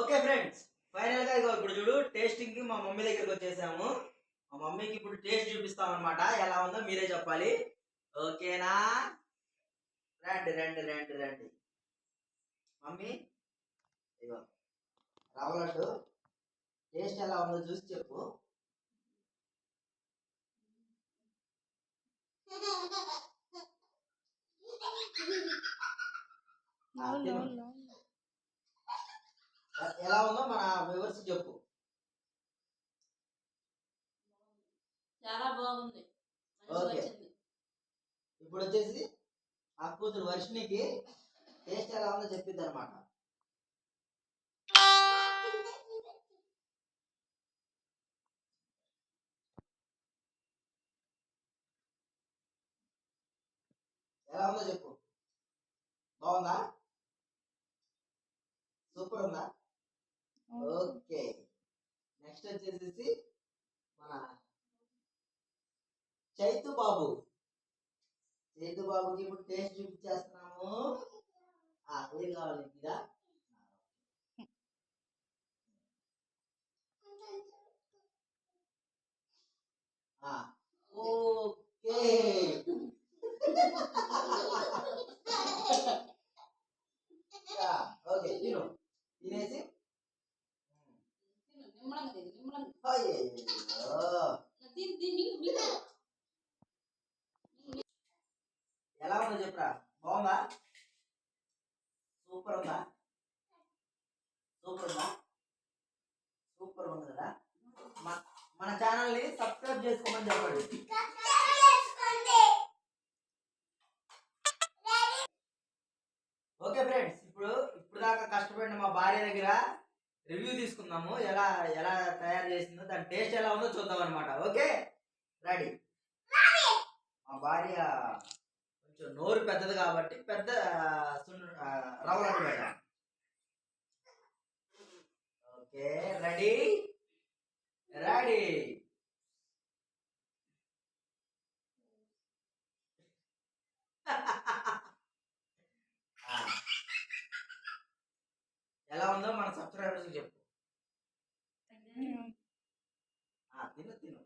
Okay friends, final గా ఇగో ఇప్పుడు చూడు టేస్టింగ్ కి మా మమ్మీ దగ్గరికి వచ్చేసాము. మా మమ్మీకి ఇప్పుడు టేస్ట్ చూపిస్తాం అనమాట. ఎలా ఉందో మీరే చెప్పాలి. ఓకేనా? రండి రండి రండి రండి. మమ్మీ ఇగో రవ్వ లడ్డు టేస్ట్ ఎలా ఉందో చూసి చెప్పు. ఎలా ఉందో మన వ్యూవర్స్ చెప్పు. చాలా బాగుంది. ఓకే, ఇప్పుడు వచ్చేసి ఆ కూతురు వర్షినికి టేస్ట్ ఎలా ఉందో చెప్పిద్ది అనమాట. ఎలా ఉందో చెప్పు. బాగుందా? సూపర్ ఉందా? ఓకే, నెక్స్ట్ వచ్చేసి మన చైతు బాబుకి ఇప్పుడు టేస్ట్ చూపించేస్తున్నాము. ఏం కావాలి ఇదా? ఓకే ఓకే, తిను. తినేసి ఎలా ఉందో చెప్పరా. బాగుందా? సూపర్ ఉందా? సూపర్ ఉందా? సూపర్ ఉంది కదా. మన ఛానల్ ని సబ్స్క్రైబ్ చేసుకోమని చెప్పండి. ఓకే ఫ్రెండ్స్, ఇప్పుడు దాకా కష్టపడిన మా భార్య దగ్గర రివ్యూ తీసుకుందాము. ఎలా ఎలా తయారు చేసిందో, దాని టేస్ట్ ఎలా ఉందో చూద్దాం అనమాట. Okay, ready. మా భార్య కొంచెం నోరు పెద్దది కాబట్టి పెద్ద రవ్వ లడ్డు పెట్టాం. Okay, ready ready. ఎలా ఉందో మన సబ్స్క్రైబర్స్ చెప్పు. తిను తిను.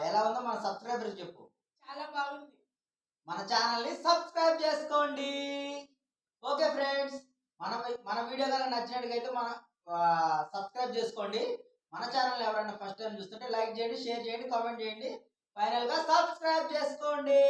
ఎలా ఉందో మన సబ్స్క్రైబర్స్ చెప్పు. చాలా బాగుంది. మన ఛానల్ ని సబ్స్క్రైబ్ చేసుకోండి. ఓకే ఫ్రెండ్స్, మన వీడియో కనుక నచ్చినట్టుగైతే మన సబ్స్క్రైబ్ చేసుకోండి. మన ఛానల్ ఎవరైనా ఫస్ట్ టైం చూస్తుంటే లైక్ చేయండి, షేర్ చేయండి, కామెంట్ చేయండి. ఫైనల్ గా సబ్స్క్రైబ్ చేసుకోండి.